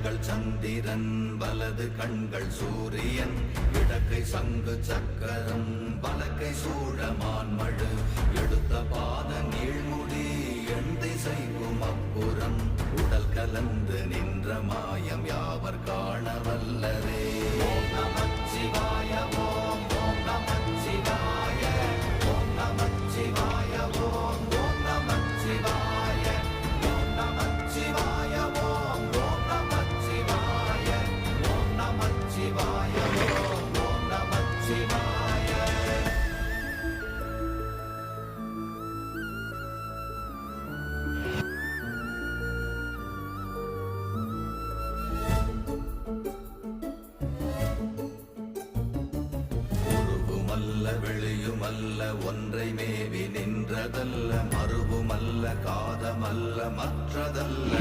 கண்கள் சந்திரன் வலது கண்கள் சூரியன் இடக்கை சங்கு சக்கரம் வலக்கை சூழமான்மழு எடுத்த பாத நீழ்முடி எண் திசைக்கும் அப்புறம் உடல் கலந்து நின்ற மாயம் யாவர் காண வல்லரே. ஓம் நமச்சிவாய ஓம் ஓம் நமச்சிவாய ஓம் நமச்சிவாய ஓம் ஓம் நமச்சிவாய ஓம் நமச்சிவாய ஓம் ஓம் நமச்சிவாய ஓம் நமச்சிவாய ஓம் ஓம் நமச்சிவாய. வெளியுமல்ல ஒன்றை மேவி நின்றதல்ல மறுவுமல்ல காதமல்ல மற்றதல்ல